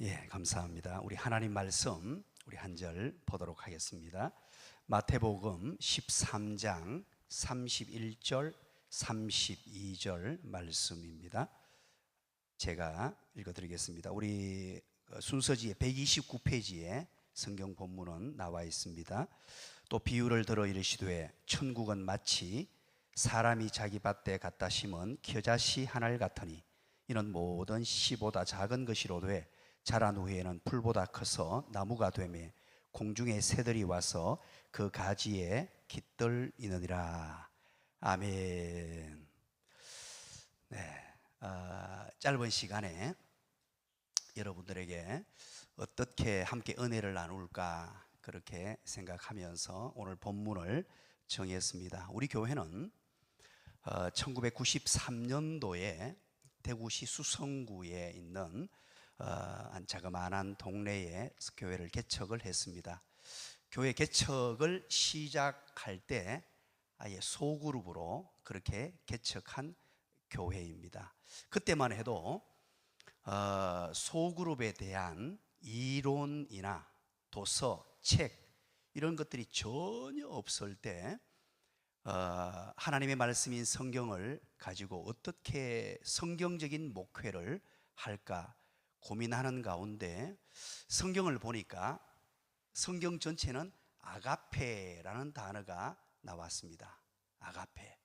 감사합니다. 우리 하나님 말씀 우리 한 절 보도록 하겠습니다. 마태복음 13장 31절 32절 말씀입니다. 제가 읽어드리겠습니다. 우리 순서지에 129페이지에 성경 본문은 나와 있습니다. 또 비유를 들어 이르시되 천국은 마치 사람이 자기 밭에 갖다 심은 겨자씨 한 알 같으니 이는 모든 씨보다 작은 것이로되 자란 후에는 풀보다 커서 나무가 되매 공중의 새들이 와서 그 가지에 깃들이느니라. 아멘. 짧은 시간에 여러분들에게 어떻게 함께 은혜를 나눌까 그렇게 생각하면서 오늘 본문을 정했습니다. 우리 교회는 1993년도에 대구시 수성구에 있는 한 자그마한 동네에 교회를 개척을 했습니다. 교회 개척을 시작할 때 아예 소그룹으로 그렇게 개척한 교회입니다. 그때만 해도 소그룹에 대한 이론이나 도서, 책 이런 것들이 전혀 없을 때 하나님의 말씀인 성경을 가지고 어떻게 성경적인 목회를 할까 고민하는 가운데 성경을 보니까 성경 전체는 아가페라는 단어가 나왔습니다. 아가페.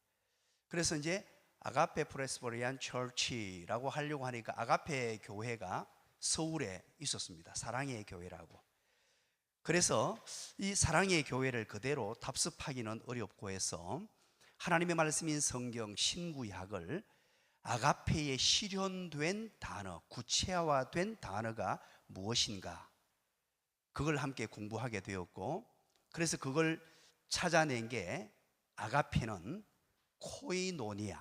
그래서 이제 아가페 프레스버리안 처치라고 하려고 하니까 아가페 교회가 서울에 있었습니다. 사랑의 교회라고. 그래서 이 사랑의 교회를 그대로 답습하기는 어렵고 해서 하나님의 말씀인 성경 신구약을 아가페에 실현된 단어, 구체화된 단어가 무엇인가 그걸 함께 공부하게 되었고, 그래서 그걸 찾아낸 게 아가페는 코이노니아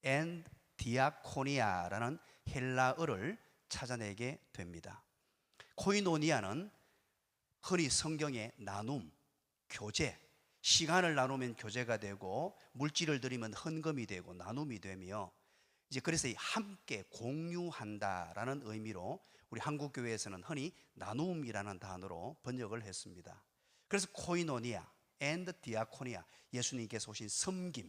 and 디아코니아라는 헬라어를 찾아내게 됩니다. 코이노니아는 흔히 성경의 나눔, 교제, 시간을 나누면 교제가 되고 물질을 드리면 헌금이 되고 나눔이 되며 이제 그래서 함께 공유한다라는 의미로 우리 한국 교회에서는 흔히 나눔이라는 단어로 번역을 했습니다. 그래서 코이노니아 and 디아코니아, 예수님께서 오신 섬김,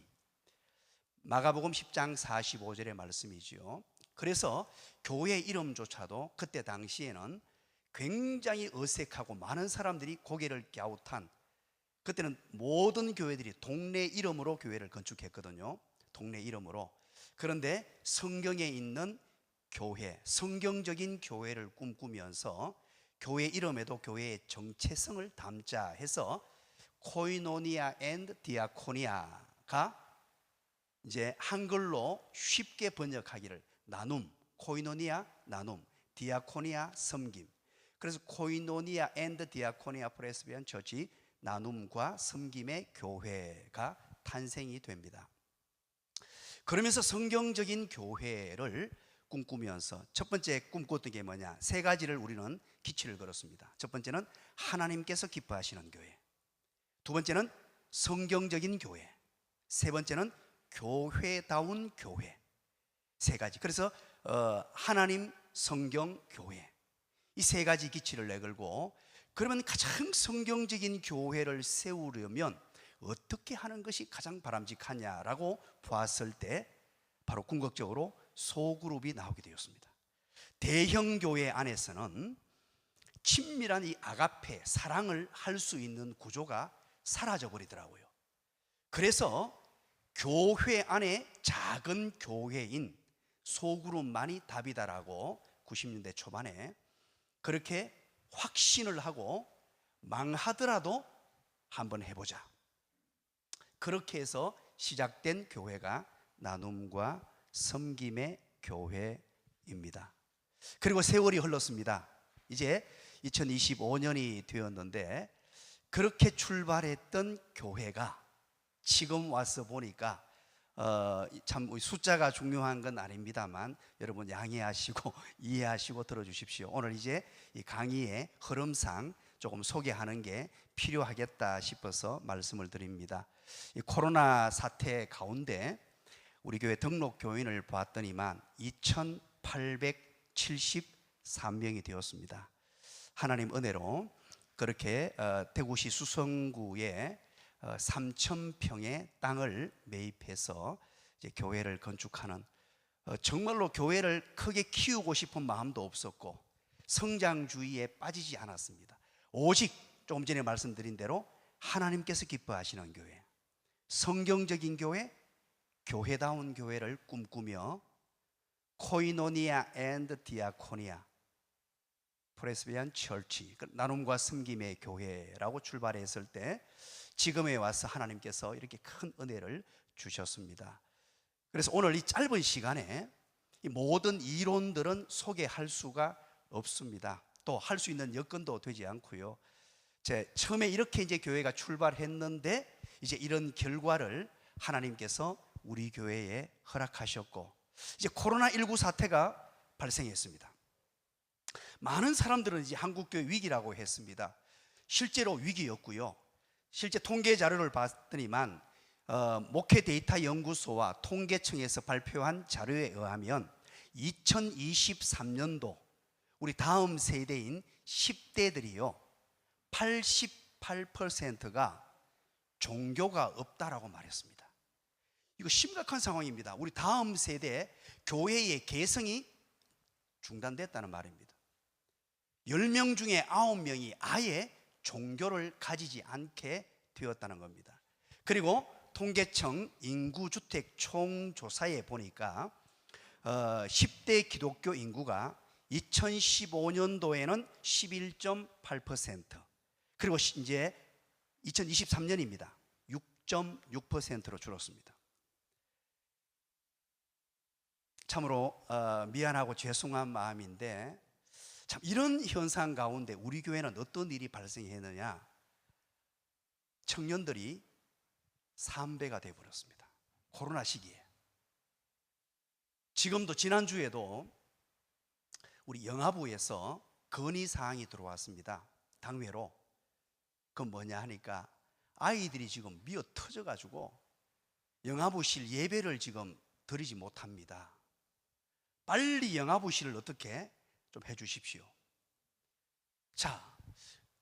마가복음 10장 45절의 말씀이지요. 그래서 교회 이름조차도 그때 당시에는 굉장히 어색하고 많은 사람들이 고개를 갸웃한, 그때는 모든 교회들이 동네 이름으로 교회를 건축했거든요. 동네 이름으로. 그런데 성경에 있는 교회, 성경적인 교회를 꿈꾸면서 교회 이름에도 교회의 정체성을 담자 해서 코이노니아 앤드 디아코니아가 이제 한글로 쉽게 번역하기를 나눔, 코이노니아 나눔, 디아코니아 섬김. 그래서 코이노니아 앤드 디아코니아 프레스비안 처치, 나눔과 섬김의 교회가 탄생이 됩니다. 그러면서 성경적인 교회를 꿈꾸면서 첫 번째 꿈꿨던 게 뭐냐? 세 가지를 우리는 기치를 걸었습니다. 첫 번째는 하나님께서 기뻐하시는 교회, 두 번째는 성경적인 교회, 세 번째는 교회다운 교회. 세 가지. 그래서 하나님, 성경, 교회, 이 세 가지 기치를 내걸고, 그러면 가장 성경적인 교회를 세우려면 어떻게 하는 것이 가장 바람직하냐라고 보았을 때 바로 궁극적으로 소그룹이 나오게 되었습니다. 대형 교회 안에서는 친밀한 이 아가페, 사랑을 할 수 있는 구조가 사라져 버리더라고요. 그래서 교회 안에 작은 교회인 소그룹만이 답이다라고 90년대 초반에 그렇게 확신을 하고 망하더라도 한번 해보자, 그렇게 해서 시작된 교회가 나눔과 섬김의 교회입니다. 그리고 세월이 흘렀습니다. 이제 2025년이 되었는데 그렇게 출발했던 교회가 지금 와서 보니까 참 숫자가 중요한 건 아닙니다만 여러분 양해하시고 이해하시고 들어주십시오. 오늘 이제 이 강의의 흐름상 조금 소개하는 게 필요하겠다 싶어서 말씀을 드립니다. 이 코로나 사태 가운데 우리 교회 등록 교인을 봤더니만 2,870 3명이 되었습니다. 하나님 은혜로 그렇게 대구시 수성구에 3,000평의 땅을 매입해서 이제 교회를 건축하는, 정말로 교회를 크게 키우고 싶은 마음도 없었고 성장주의에 빠지지 않았습니다. 오직 조금 전에 말씀드린 대로 하나님께서 기뻐하시는 교회, 성경적인 교회, 교회다운 교회를 꿈꾸며 코이노니아 앤드 디아코니아 프레스비안 철치, 나눔과 섬김의 교회라고 출발했을 때 지금에 와서 하나님께서 이렇게 큰 은혜를 주셨습니다. 그래서 오늘 이 짧은 시간에 이 모든 이론들은 소개할 수가 없습니다. 또 할 수 있는 여건도 되지 않고요. 처음에 이렇게 이제 교회가 출발했는데 이제 이런 결과를 하나님께서 우리 교회에 허락하셨고, 이제 코로나19 사태가 발생했습니다. 많은 사람들은 이제 한국교회 위기라고 했습니다. 실제로 위기였고요. 실제 통계 자료를 봤더니만 목회 데이터 연구소와 통계청에서 발표한 자료에 의하면 2023년도 우리 다음 세대인 10대들이요 88%가 종교가 없다라고 말했습니다. 이거 심각한 상황입니다. 우리 다음 세대 교회의 개성이 중단됐다는 말입니다. 10명 중에 9명이 아예 종교를 가지지 않게 되었다는 겁니다. 그리고 통계청 인구주택 총조사에 보니까 10대 기독교 인구가 2015년도에는 11.8%, 그리고 이제 2023년입니다. 6.6%로 줄었습니다. 참으로 미안하고 죄송한 마음인데, 참 이런 현상 가운데 우리 교회는 어떤 일이 발생했느냐, 청년들이 3배가 되어버렸습니다. 코로나 시기에. 지금도 지난주에도 우리 영화부에서 건의사항이 들어왔습니다. 당회로. 그건 뭐냐 하니까 아이들이 지금 미어 터져가지고 영화부실 예배를 지금 드리지 못합니다. 빨리 영화부실을 어떻게 좀 해주십시오. 자,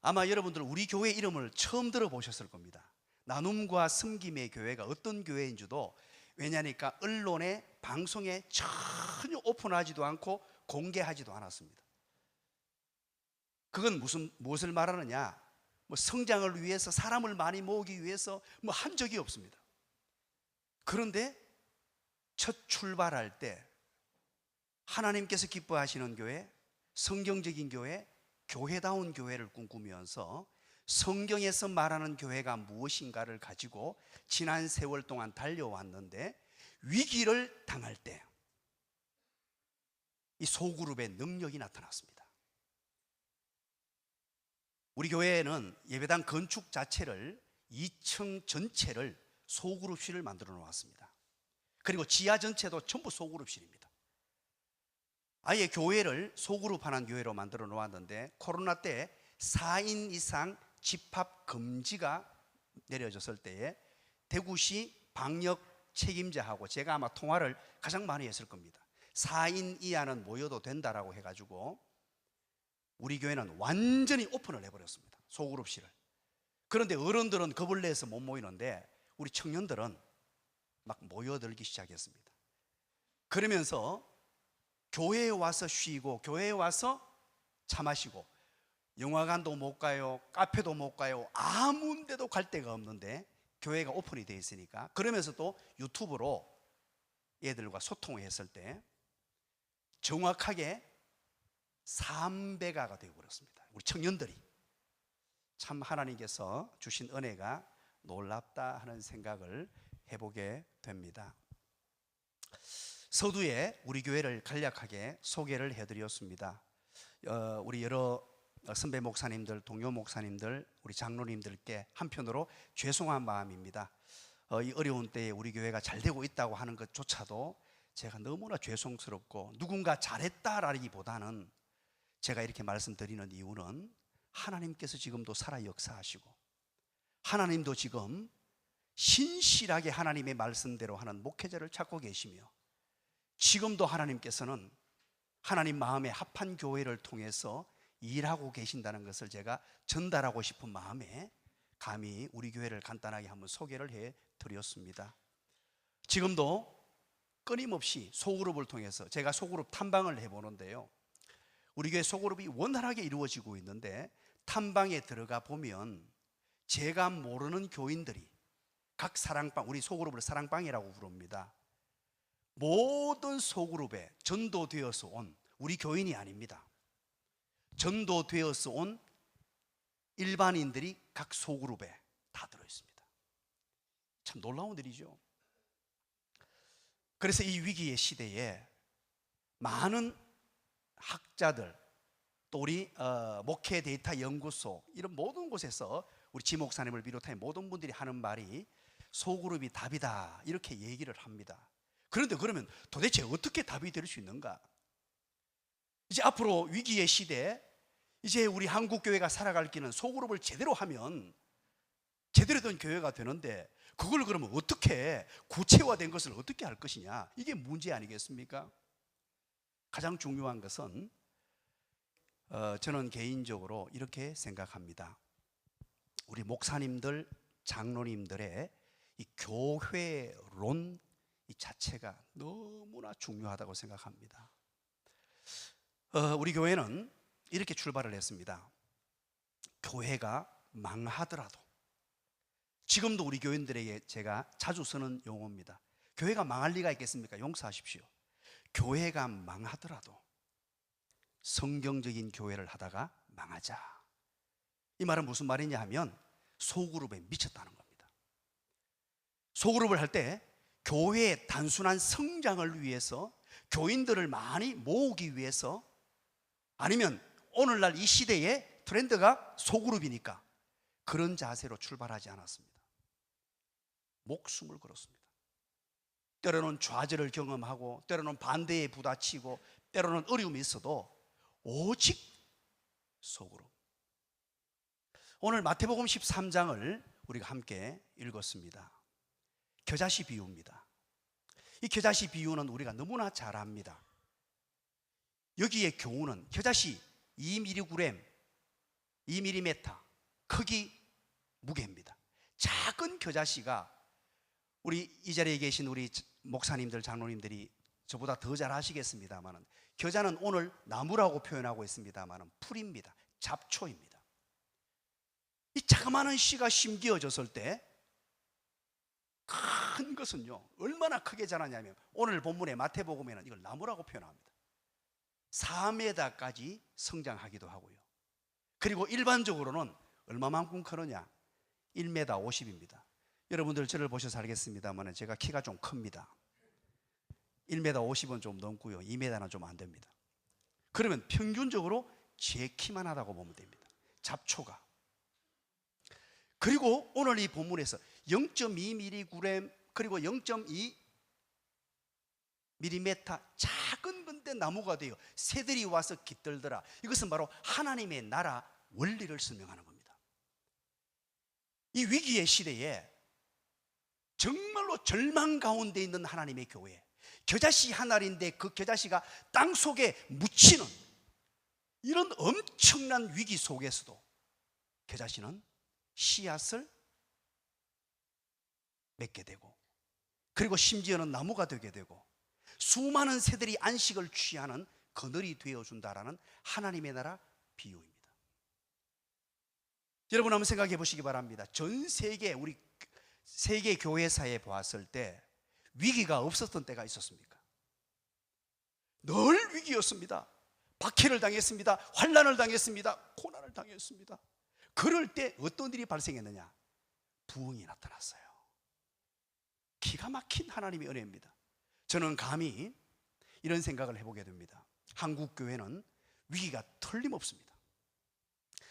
아마 여러분들 우리 교회 이름을 처음 들어보셨을 겁니다. 나눔과 섬김의 교회가 어떤 교회인지도, 왜냐니까 언론에 방송에 전혀 오픈하지도 않고 공개하지도 않았습니다. 그건 무엇을 말하느냐, 뭐 성장을 위해서, 사람을 많이 모으기 위해서 뭐 한 적이 없습니다. 그런데 첫 출발할 때 하나님께서 기뻐하시는 교회, 성경적인 교회, 교회다운 교회를 꿈꾸면서 성경에서 말하는 교회가 무엇인가를 가지고 지난 세월 동안 달려왔는데, 위기를 당할 때 이 소그룹의 능력이 나타났습니다. 우리 교회에는 예배당 건축 자체를 2층 전체를 소그룹실을 만들어 놓았습니다. 그리고 지하 전체도 전부 소그룹실입니다. 아예 교회를 소그룹하는 교회로 만들어 놓았는데, 코로나 때 4인 이상 집합 금지가 내려졌을 때에 대구시 방역 책임자하고 제가 아마 통화를 가장 많이 했을 겁니다. 4인 이하는 모여도 된다라고 해가지고 우리 교회는 완전히 오픈을 해버렸습니다. 소그룹실을. 그런데 어른들은 겁을 내서 못 모이는데 우리 청년들은 막 모여들기 시작했습니다. 그러면서 교회에 와서 쉬고, 교회에 와서 차 마시고, 영화관도 못 가요, 카페도 못 가요, 아무 데도 갈 데가 없는데 교회가 오픈이 되어 있으니까, 그러면서 또 유튜브로 애들과 소통을 했을 때 정확하게 3배가가 되어버렸습니다. 우리 청년들이. 참 하나님께서 주신 은혜가 놀랍다 하는 생각을 해보게 됩니다. 서두에 우리 교회를 간략하게 소개를 해드렸습니다. 우리 여러 선배 목사님들, 동료 목사님들, 우리 장로님들께 한편으로 죄송한 마음입니다. 이 어려운 때에 우리 교회가 잘 되고 있다고 하는 것조차도 제가 너무나 죄송스럽고, 누군가 잘했다라기보다는 제가 이렇게 말씀드리는 이유는 하나님께서 지금도 살아 역사하시고, 하나님도 지금 신실하게 하나님의 말씀대로 하는 목회자를 찾고 계시며, 지금도 하나님께서는 하나님 마음에 합한 교회를 통해서 일하고 계신다는 것을 제가 전달하고 싶은 마음에 감히 우리 교회를 간단하게 한번 소개를 해 드렸습니다. 지금도 끊임없이 소그룹을 통해서 제가 소그룹 탐방을 해보는데요, 우리 교회 소그룹이 원활하게 이루어지고 있는데, 탐방에 들어가 보면 제가 모르는 교인들이 각 사랑방, 우리 소그룹을 사랑방이라고 부릅니다. 모든 소그룹에 전도되어서 온, 우리 교인이 아닙니다, 전도되어서 온 일반인들이 각 소그룹에 다 들어있습니다. 참 놀라운 일이죠. 그래서 이 위기의 시대에 많은 학자들, 또 우리 목회 데이터 연구소, 이런 모든 곳에서 우리 지 목사님을 비롯한 모든 분들이 하는 말이 소그룹이 답이다, 이렇게 얘기를 합니다. 그런데 그러면 도대체 어떻게 답이 될 수 있는가? 이제 앞으로 위기의 시대에 이제 우리 한국교회가 살아갈 길은 소그룹을 제대로 하면 제대로 된 교회가 되는데, 그걸 그러면 어떻게 구체화된 것을 어떻게 할 것이냐, 이게 문제 아니겠습니까? 가장 중요한 것은 저는 개인적으로 이렇게 생각합니다. 우리 목사님들, 장로님들의 이 교회론 이 자체가 너무나 중요하다고 생각합니다. 우리 교회는 이렇게 출발을 했습니다. 교회가 망하더라도, 지금도 우리 교인들에게 제가 자주 쓰는 용어입니다. 교회가 망할 리가 있겠습니까? 용서하십시오. 교회가 망하더라도 성경적인 교회를 하다가 망하자. 이 말은 무슨 말이냐 하면 소그룹에 미쳤다는 겁니다. 소그룹을 할 때 교회의 단순한 성장을 위해서, 교인들을 많이 모으기 위해서, 아니면 오늘날 이 시대의 트렌드가 소그룹이니까 그런 자세로 출발하지 않았습니다. 목숨을 걸었습니다. 때로는 좌절을 경험하고, 때로는 반대에 부딪히고, 때로는 어려움이 있어도 오직 소그룹. 오늘 마태복음 13장을 우리가 함께 읽었습니다. 겨자씨 비유입니다. 이 겨자씨 비유는 우리가 너무나 잘 압니다. 여기의 교훈은 겨자씨 2mg, 2mm 크기 무게입니다. 작은 겨자씨가, 우리 이 자리에 계신 우리 목사님들, 장로님들이 저보다 더 잘 아시겠습니다만, 겨자는 오늘 나무라고 표현하고 있습니다만 풀입니다. 잡초입니다. 이 자그마한 씨가 심겨졌을 때 큰 것은요, 얼마나 크게 자라냐면, 오늘 본문의 마태복음에는 이걸 나무라고 표현합니다. 4m까지 성장하기도 하고요. 그리고 일반적으로는 얼마만큼 크느냐? 1m 50입니다. 여러분들 저를 보셔서 알겠습니다만 제가 키가 좀 큽니다. 1m 50은 좀 넘고요, 2m는 좀 안 됩니다. 그러면 평균적으로 제 키만 하다고 보면 됩니다. 잡초가. 그리고 오늘 이 본문에서 0.2mg 그리고 0.2mm 작은 건데 나무가 되어 새들이 와서 깃들더라. 이것은 바로 하나님의 나라 원리를 설명하는 겁니다. 이 위기의 시대에 정말로 절망 가운데 있는 하나님의 교회, 겨자씨 한 알인데 그 겨자씨가 땅 속에 묻히는 이런 엄청난 위기 속에서도 겨자씨는 씨앗을 맺게 되고, 그리고 심지어는 나무가 되게 되고, 수많은 새들이 안식을 취하는 그늘이 되어준다라는 하나님의 나라 비유입니다. 여러분 한번 생각해 보시기 바랍니다. 전 세계, 우리 세계 교회사에 보았을 때 위기가 없었던 때가 있었습니까? 늘 위기였습니다. 박해를 당했습니다. 환난을 당했습니다. 고난을 당했습니다. 그럴 때 어떤 일이 발생했느냐? 부흥이 나타났어요. 기가 막힌 하나님의 은혜입니다. 저는 감히 이런 생각을 해보게 됩니다. 한국 교회는 위기가 틀림없습니다.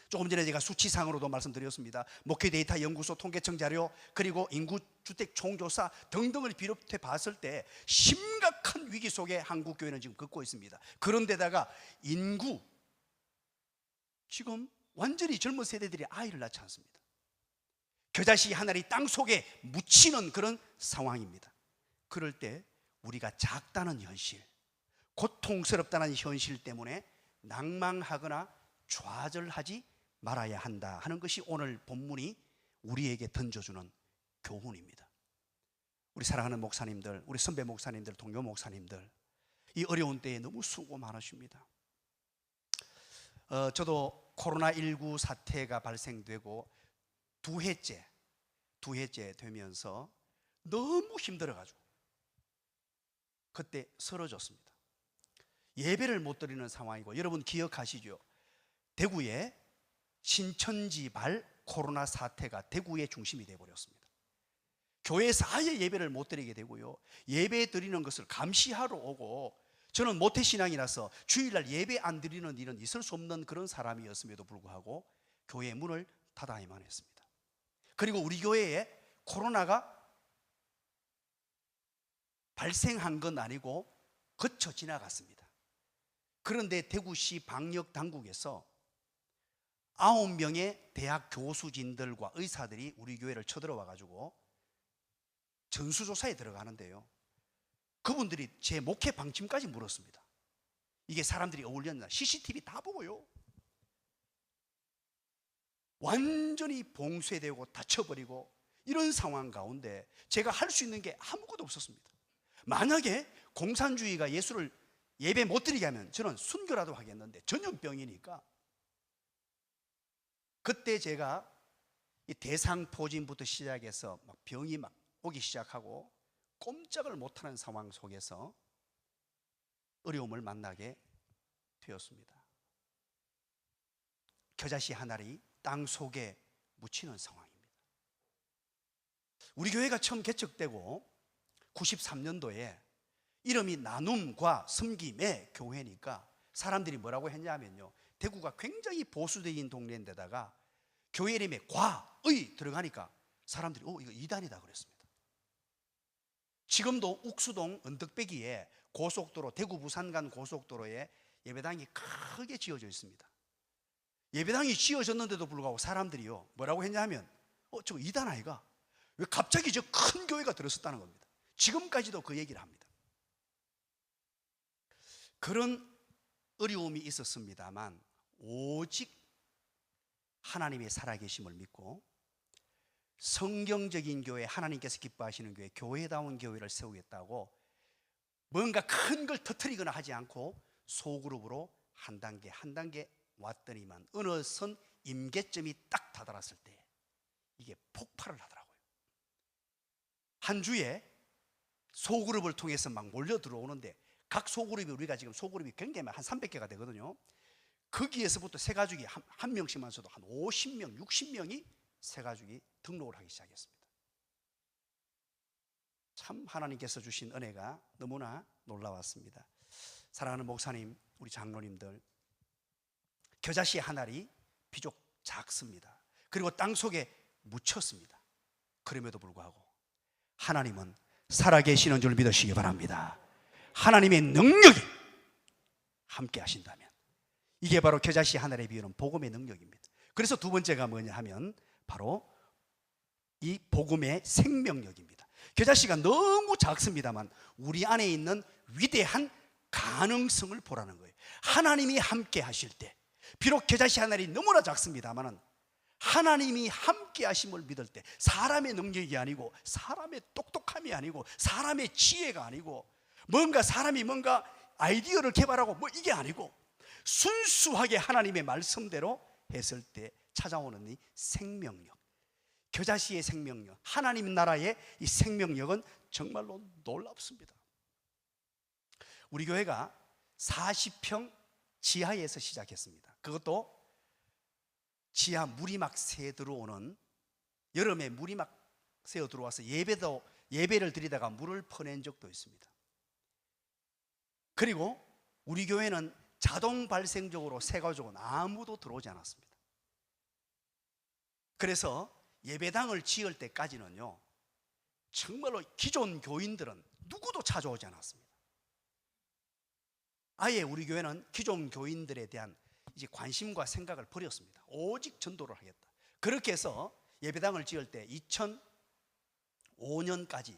조금 전에 제가 수치상으로도 말씀드렸습니다. 목회 데이터 연구소 통계청 자료, 그리고 인구 주택 총조사 등등을 비롯해 봤을 때 심각한 위기 속에 한국 교회는 지금 걷고 있습니다. 그런데다가 인구, 지금 완전히 젊은 세대들이 아이를 낳지 않습니다. 겨자씨 하나리 땅 속에 묻히는 그런 상황입니다. 그럴 때 우리가 작다는 현실, 고통스럽다는 현실 때문에 낭망하거나 좌절하지 말아야 한다 하는 것이 오늘 본문이 우리에게 던져주는 교훈입니다. 우리 사랑하는 목사님들, 우리 선배 목사님들, 동료 목사님들, 이 어려운 때에 너무 수고 많으십니다. 저도 코로나19 사태가 발생되고 두 해째 되면서 너무 힘들어가지고 그때 쓰러졌습니다. 예배를 못 드리는 상황이고, 여러분 기억하시죠? 대구에 신천지발 코로나 사태가 대구의 중심이 되어버렸습니다. 교회에서 아예 예배를 못 드리게 되고요, 예배 드리는 것을 감시하러 오고, 저는 모태신앙이라서 주일날 예배 안 드리는 일은 있을 수 없는 그런 사람이었음에도 불구하고 교회 문을 닫아야만 했습니다. 그리고 우리 교회에 코로나가 발생한 건 아니고 거쳐 지나갔습니다. 그런데 대구시 방역당국에서 9명의 대학 교수진들과 의사들이 우리 교회를 쳐들어와 가지고 전수조사에 들어가는데요, 그분들이 제 목회 방침까지 물었습니다. 이게 사람들이 어울렸나? CCTV 다 보고요, 완전히 봉쇄되고 닫혀버리고 이런 상황 가운데 제가 할 수 있는 게 아무것도 없었습니다. 만약에 공산주의가 예수를 예배 못 드리게 하면 저는 순교라도 하겠는데 전염병이니까, 그때 제가 이 대상포진부터 시작해서 막 병이 막 오기 시작하고 꼼짝을 못하는 상황 속에서 어려움을 만나게 되었습니다. 겨자씨 한 알이 땅 속에 묻히는 상황입니다. 우리 교회가 처음 개척되고 93년도에 이름이 나눔과 섬김의 교회니까 사람들이 뭐라고 했냐면요, 대구가 굉장히 보수적인 동네인데다가 교회 이름에 과의 들어가니까 사람들이 이거 이단이다 그랬습니다. 지금도 욱수동 언덕배기에 고속도로, 대구 부산 간 고속도로에 예배당이 크게 지어져 있습니다. 예배당이 지어졌는데도 불구하고 사람들이요 뭐라고 했냐면 저거 이단 아이가? 왜 갑자기 저 큰 교회가 들었었다는 겁니다. 지금까지도 그 얘기를 합니다. 그런 어려움이 있었습니다만 오직 하나님의 살아계심을 믿고 성경적인 교회, 하나님께서 기뻐하시는 교회, 교회다운 교회를 세우겠다고 뭔가 큰 걸 터뜨리거나 하지 않고 소그룹으로 한 단계 한 단계 왔더니만 어느 선 임계점이 딱 다다랐을 때 이게 폭발을 하더라고요. 한 주에 소그룹을 통해서 막 몰려 들어오는데, 각 소그룹이, 우리가 지금 소그룹이 굉장히 한 300개가 되거든요. 거기에서부터 새가족이 한 명씩만 써도 한 50명, 60명이 새가족이 등록을 하기 시작했습니다. 참 하나님께서 주신 은혜가 너무나 놀라웠습니다. 사랑하는 목사님, 우리 장로님들, 겨자씨 한 알이 비록 작습니다. 그리고 땅속에 묻혔습니다. 그럼에도 불구하고 하나님은 살아계시는 줄 믿으시기 바랍니다. 하나님의 능력이 함께 하신다면 이게 바로 겨자씨 한 알에 비유는 복음의 능력입니다. 그래서 두 번째가 뭐냐 하면 바로 이 복음의 생명력입니다. 겨자씨가 너무 작습니다만 우리 안에 있는 위대한 가능성을 보라는 거예요. 하나님이 함께 하실 때, 비록 겨자씨 한 알이 너무나 작습니다만 하나님이 함께 하심을 믿을 때, 사람의 능력이 아니고 사람의 똑똑함이 아니고 사람의 지혜가 아니고 사람이 뭔가 아이디어를 개발하고 이게 아니고 순수하게 하나님의 말씀대로 했을 때 찾아오는 이 생명력, 겨자씨의 생명력, 하나님 나라의 이 생명력은 정말로 놀랍습니다. 우리 교회가 40평 지하에서 시작했습니다. 그것도 지하 물이 막 새 들어오는, 여름에 물이 막 새어 들어와서 예배를 드리다가 물을 퍼낸 적도 있습니다. 그리고 우리 교회는 자동 발생적으로 새가족은 아무도 들어오지 않았습니다. 그래서 예배당을 지을 때까지는요 정말로 기존 교인들은 누구도 찾아오지 않았습니다. 아예 우리 교회는 기존 교인들에 대한 이제 관심과 생각을 버렸습니다. 오직 전도를 하겠다. 그렇게 해서 예배당을 지을 때 2005년까지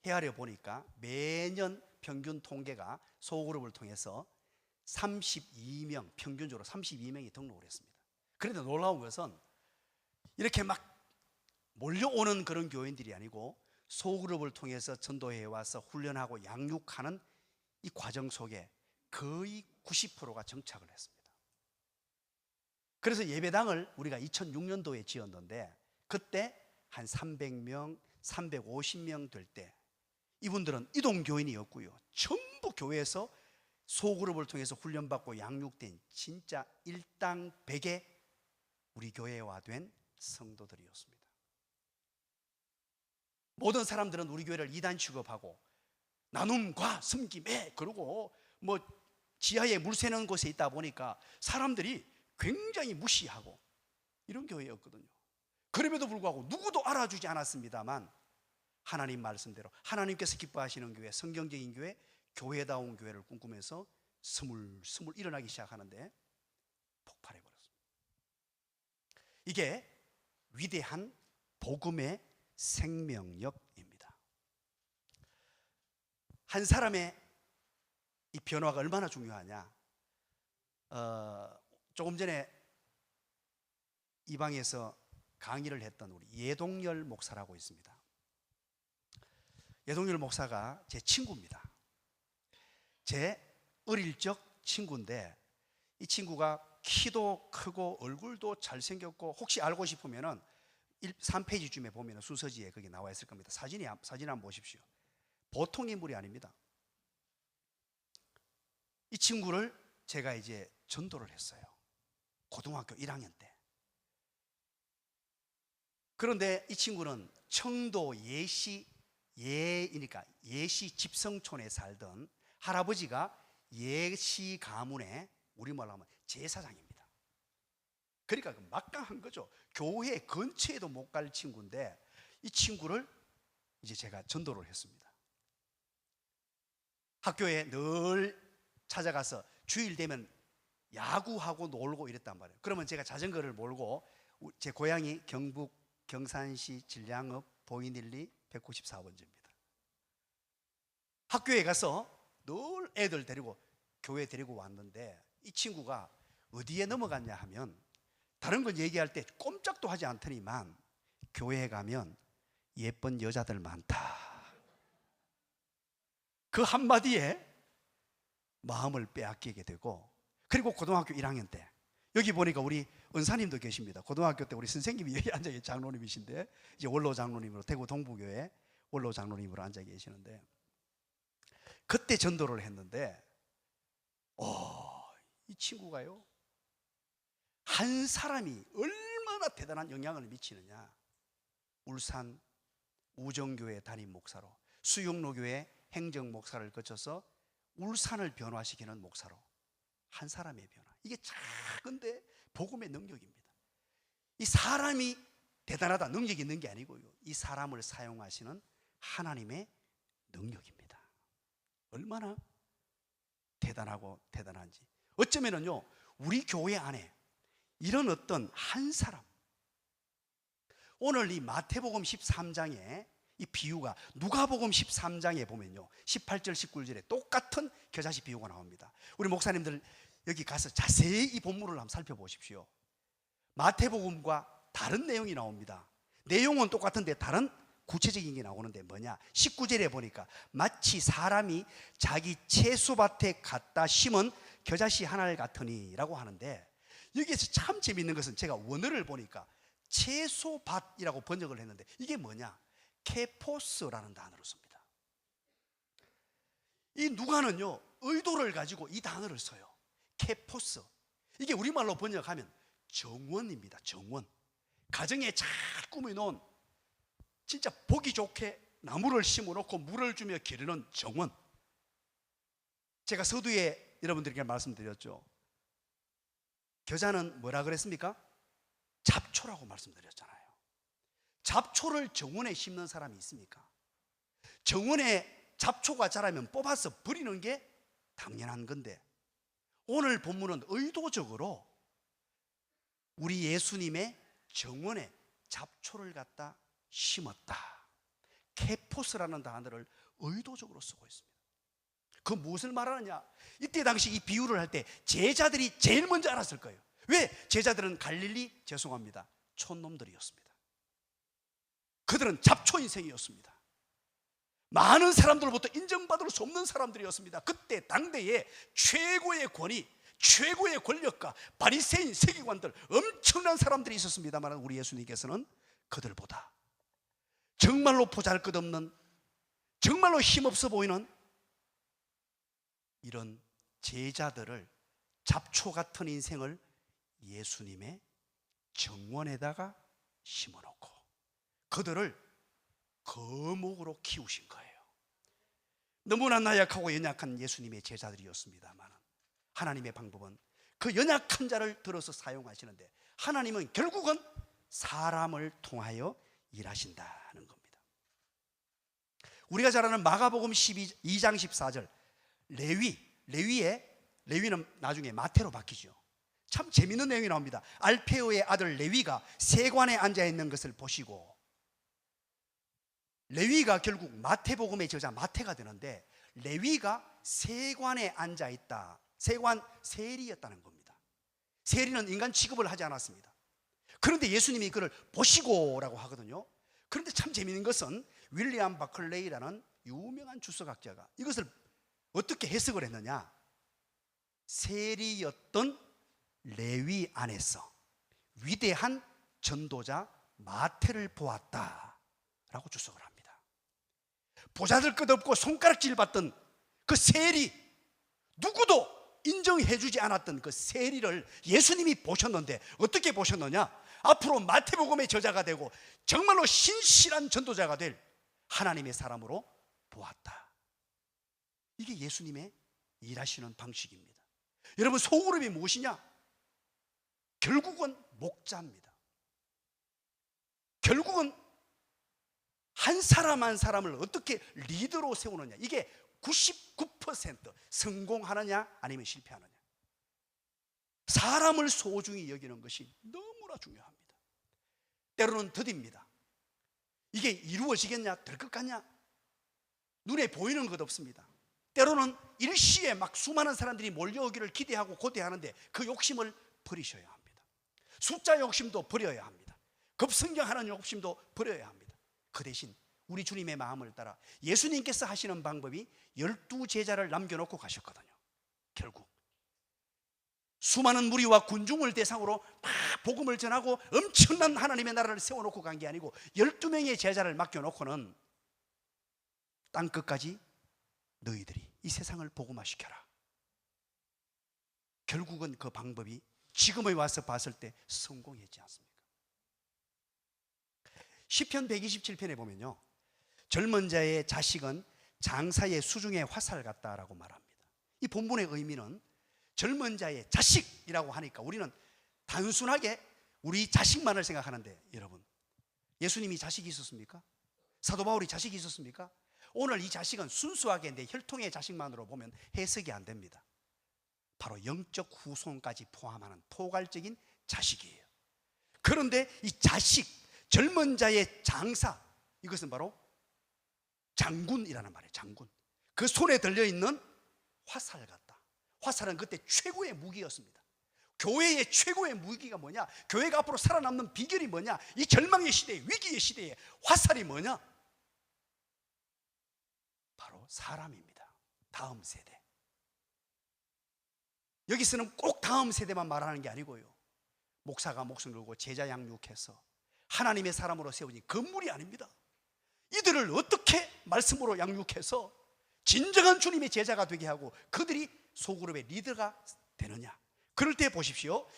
헤아려 보니까 매년 평균 통계가 소그룹을 통해서 32명, 평균적으로 32명이 등록을 했습니다. 그런데 놀라운 것은 이렇게 막 몰려오는 그런 교인들이 아니고 소그룹을 통해서 전도해 와서 훈련하고 양육하는 이 과정 속에 거의 90%가 정착을 했습니다. 그래서 예배당을 우리가 2006년도에 지었는데 그때 한 300명, 350명 될 때 이분들은 이동교인이었고요, 전부 교회에서 소그룹을 통해서 훈련받고 양육된 진짜 일당 100의 우리 교회에 와된 성도들이었습니다. 모든 사람들은 우리 교회를 이단 취급하고 나눔과 섬김에, 그러고 뭐 지하에 물 새는 곳에 있다 보니까 사람들이 굉장히 무시하고 이런 교회였거든요. 그럼에도 불구하고 누구도 알아주지 않았습니다만 하나님 말씀대로 하나님께서 기뻐하시는 교회, 성경적인 교회, 교회다운 교회를 꿈꾸면서 스물스물 일어나기 시작하는데 폭발해버렸습니다. 이게 위대한 복음의 생명력입니다. 한 사람의 이 변화가 얼마나 중요하냐, 조금 전에 이 방에서 강의를 했던 우리 예동열 목사라고 있습니다. 예동열 목사가 제 친구입니다. 제 어릴 적 친구인데 이 친구가 키도 크고 얼굴도 잘생겼고, 혹시 알고 싶으면은 3페이지쯤에 보면 순서지에 거기 나와 있을 겁니다. 사진 한번 보십시오. 보통 인물이 아닙니다. 이 친구를 제가 이제 전도를 했어요. 고등학교 1학년 때. 그런데 이 친구는 청도 예시니까 예시 집성촌에 살던 할아버지가 예시 가문의, 우리말로 하면 제사장입니다. 그러니까 막강한 거죠. 교회 근처에도 못 갈 친구인데 이 친구를 이제 제가 전도를 했습니다. 학교에 늘 찾아가서 주일 되면 야구하고 놀고 이랬단 말이에요. 그러면 제가 자전거를 몰고, 제 고향이 경북 경산시 진량읍 보인일리 194번지입니다. 학교에 가서 늘 애들 데리고 교회 데리고 왔는데 이 친구가 어디에 넘어갔냐 하면, 다른 건 얘기할 때 꼼짝도 하지 않더니만 교회에 가면 예쁜 여자들 많다, 그 한마디에 마음을 빼앗기게 되고, 그리고 고등학교 1학년 때 여기 보니까 우리 은사님도 계십니다. 고등학교 때 우리 선생님이 여기 앉아 계신 장로님이신데 이제 원로 장로님으로 대구 동부교회 원로 장로님으로 앉아 계시는데, 그때 전도를 했는데 이 친구가요, 한 사람이 얼마나 대단한 영향을 미치느냐. 울산 우정교회 담임 목사로, 수영로교회 행정목사를 거쳐서 울산을 변화시키는 목사로, 한 사람의 변화. 이게 작은데 복음의 능력입니다. 이 사람이 대단하다, 능력이 있는 게 아니고요, 이 사람을 사용하시는 하나님의 능력입니다. 얼마나 대단하고 대단한지. 어쩌면은요, 우리 교회 안에 이런 어떤 한 사람, 오늘 이 마태복음 13장에 이 비유가 누가복음 13장에 보면요 18절 19절에 똑같은 겨자씨 비유가 나옵니다. 우리 목사님들 여기 가서 자세히 이 본문을 한번 살펴보십시오. 마태복음과 다른 내용이 나옵니다. 내용은 똑같은데 다른 구체적인 게 나오는데 뭐냐, 19절에 보니까 마치 사람이 자기 채소밭에 갖다 심은 겨자씨 하나를 같으니 라고 하는데, 여기에서 참 재미있는 것은 제가 원어를 보니까 채소밭이라고 번역을 했는데 이게 뭐냐, 케포스라는 단어를 씁니다. 이 누가는요 의도를 가지고 이 단어를 써요. 케포스. 이게 우리말로 번역하면 정원입니다. 정원. 가정에 잘 꾸며놓은 진짜 보기 좋게 나무를 심어놓고 물을 주며 기르는 정원. 제가 서두에 여러분들에게 말씀드렸죠. 겨자는 뭐라 그랬습니까? 잡초라고 말씀드렸잖아요. 잡초를 정원에 심는 사람이 있습니까? 정원에 잡초가 자라면 뽑아서 버리는 게 당연한 건데, 오늘 본문은 의도적으로 우리 예수님의 정원에 잡초를 갖다 심었다. 케포스라는 단어를 의도적으로 쓰고 있습니다. 그 무엇을 말하느냐? 이때 당시 이 비유를 할 때 제자들이 제일 먼저 알았을 거예요. 왜? 제자들은 갈릴리, 죄송합니다, 촌놈들이었습니다. 그들은 잡초 인생이었습니다. 많은 사람들로부터 인정받을 수 없는 사람들이었습니다. 그때 당대에 최고의 권위, 최고의 권력과 바리새인 세계관들, 엄청난 사람들이 있었습니다만 우리 예수님께서는 그들보다 정말로 보잘것없는, 정말로 힘없어 보이는 이런 제자들을, 잡초 같은 인생을 예수님의 정원에다가 심어놓고 그들을 거목으로 키우신 거예요. 너무나 나약하고 연약한 예수님의 제자들이었습니다만 하나님의 방법은 그 연약한 자를 들어서 사용하시는데, 하나님은 결국은 사람을 통하여 일하신다는 겁니다. 우리가 잘 아는 마가복음 2장 14절, 레위는 나중에 마태로 바뀌죠. 참 재밌는 내용이 나옵니다. 알페오의 아들 레위가 세관에 앉아 있는 것을 보시고, 레위가 결국 마태복음의 저자 마태가 되는데, 레위가 세관에 앉아 있다. 세관, 세리였다는 겁니다. 세리는 인간 취급을 하지 않았습니다. 그런데 예수님이 그를 보시고라고 하거든요. 그런데 참 재미있는 것은 윌리엄 바클레이라는 유명한 주석학자가 이것을 어떻게 해석을 했느냐? 세리였던 레위 안에서 위대한 전도자 마태를 보았다라고 주석을 합니다. 보잘들 것 없고 손가락질 받던 그 세리, 누구도 인정해주지 않았던 그 세리를 예수님이 보셨는데 어떻게 보셨느냐? 앞으로 마태복음의 저자가 되고 정말로 신실한 전도자가 될 하나님의 사람으로 보았다. 이게 예수님의 일하시는 방식입니다. 여러분, 소그룹이 무엇이냐? 결국은 목자입니다. 결국은 한 사람 한 사람을 어떻게 리더로 세우느냐, 이게 99% 성공하느냐 아니면 실패하느냐. 사람을 소중히 여기는 것이 너무나 중요합니다. 때로는 더딥니다. 이게 이루어지겠냐, 될 것 같냐, 눈에 보이는 것 없습니다. 때로는 일시에 막 수많은 사람들이 몰려오기를 기대하고 고대하는데 그 욕심을 버리셔야 합니다. 숫자 욕심도 버려야 합니다. 급성장하는 욕심도 버려야 합니다. 그 대신 우리 주님의 마음을 따라 예수님께서 하시는 방법이 12제자를 남겨놓고 가셨거든요. 결국 수많은 무리와 군중을 대상으로 막 복음을 전하고 엄청난 하나님의 나라를 세워놓고 간 게 아니고 12명의 제자를 맡겨놓고는 땅끝까지 너희들이 이 세상을 복음화시켜라. 결국은 그 방법이 지금에 와서 봤을 때 성공했지 않습니까? 시편 127편에 보면요, 젊은 자의 자식은 장사의 수중의 화살 같다라고 말합니다. 이 본문의 의미는 젊은 자의 자식이라고 하니까 우리는 단순하게 우리 자식만을 생각하는데, 여러분, 예수님이 자식이 있었습니까? 사도 바울이 자식이 있었습니까? 오늘 이 자식은 순수하게 내 혈통의 자식만으로 보면 해석이 안 됩니다. 바로 영적 후손까지 포함하는 포괄적인 자식이에요. 그런데 이 자식, 젊은 자의 장사, 이것은 바로 장군이라는 말이에요. 장군. 그 손에 들려있는 화살 같다. 화살은 그때 최고의 무기였습니다. 교회의 최고의 무기가 뭐냐? 교회가 앞으로 살아남는 비결이 뭐냐? 이 절망의 시대에, 위기의 시대에 화살이 뭐냐? 바로 사람입니다. 다음 세대. 여기서는 꼭 다음 세대만 말하는 게 아니고요, 목사가 목숨 걸고 제자 양육해서 하나님의 사람으로 세우니 건물이 아닙니다. 이들을 어떻게 말씀으로 양육해서 진정한 주님의 제자가 되게 하고 그들이 소그룹의 리더가 되느냐. 그럴 때 보십시오,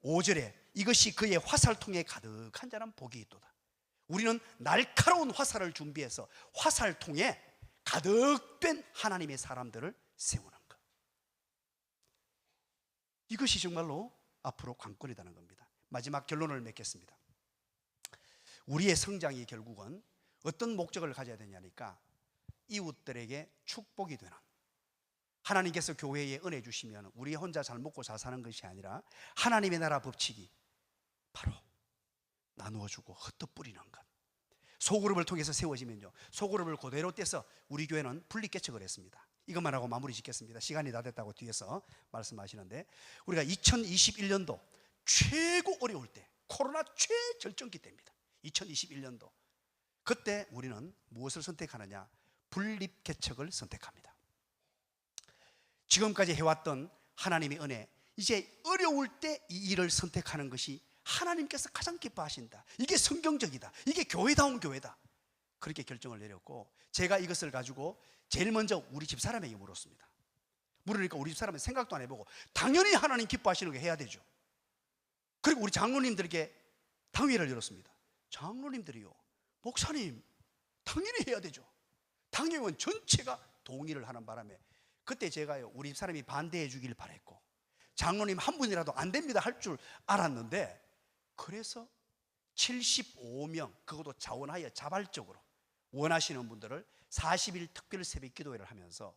5절에 이것이 그의 화살통에 가득한 자는 복이 있도다. 우리는 날카로운 화살을 준비해서 화살통에 가득된 하나님의 사람들을 세우는 것, 이것이 정말로 앞으로 관건이라는 겁니다. 마지막 결론을 맺겠습니다. 우리의 성장이 결국은 어떤 목적을 가져야 되냐니까, 이웃들에게 축복이 되는, 하나님께서 교회에 은혜 주시면 우리 혼자 잘 먹고 잘 사는 것이 아니라 하나님의 나라 법칙이 바로 나누어주고 흩어뿌리는 것. 소그룹을 통해서 세워지면요, 소그룹을 그대로 떼서 우리 교회는 분리개척을 했습니다. 이것만 하고 마무리 짓겠습니다. 시간이 다 됐다고 뒤에서 말씀하시는데, 우리가 2021년도 최고 어려울 때, 코로나 최절정기 때입니다. 2021년도. 그때 우리는 무엇을 선택하느냐? 분립개척을 선택합니다. 지금까지 해왔던 하나님의 은혜, 이제 어려울 때 이 일을 선택하는 것이 하나님께서 가장 기뻐하신다. 이게 성경적이다. 이게 교회다운 교회다. 그렇게 결정을 내렸고, 제가 이것을 가지고 제일 먼저 우리 집사람에게 물었습니다. 물으니까 우리 집사람은 생각도 안 해보고 당연히 하나님 기뻐하시는 거 해야 되죠. 그리고 우리 장로님들에게 당회를 열었습니다. 장로님들이요, 목사님 당연히 해야 되죠. 당회원 전체가 동의를 하는 바람에 그때 제가요, 우리 집사람이 반대해 주길 바랬고 장로님 한 분이라도 안 됩니다 할 줄 알았는데, 그래서 75명, 그것도 자원하여 자발적으로 원하시는 분들을 40일 특별 새벽 기도회를 하면서,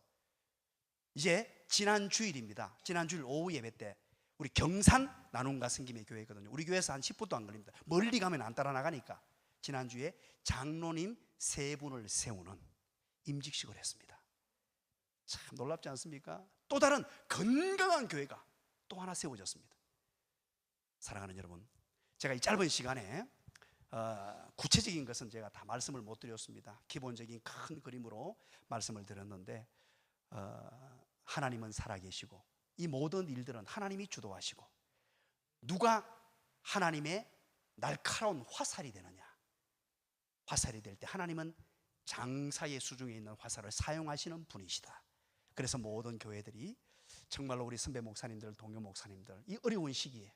이제 지난 주일입니다. 지난 주일 오후 예배 때 우리 경산 나눔과 섬김의 교회거든요. 우리 교회에서 한 10분도 안 걸립니다. 멀리 가면 안 따라 나가니까. 지난주에 장로님 3분을 세우는 임직식을 했습니다. 참 놀랍지 않습니까? 또 다른 건강한 교회가 또 하나 세워졌습니다. 사랑하는 여러분, 제가 이 짧은 시간에 구체적인 것은 제가 다 말씀을 못 드렸습니다. 기본적인 큰 그림으로 말씀을 드렸는데, 하나님은 살아계시고 이 모든 일들은 하나님이 주도하시고, 누가 하나님의 날카로운 화살이 되느냐? 화살이 될 때 하나님은 장사의 수중에 있는 화살을 사용하시는 분이시다. 그래서 모든 교회들이 정말로 우리 선배 목사님들, 동료 목사님들, 이 어려운 시기에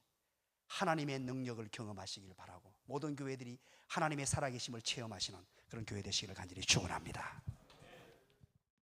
하나님의 능력을 경험하시길 바라고, 모든 교회들이 하나님의 살아계심을 체험하시는 그런 교회 되시기를 간절히 축원합니다.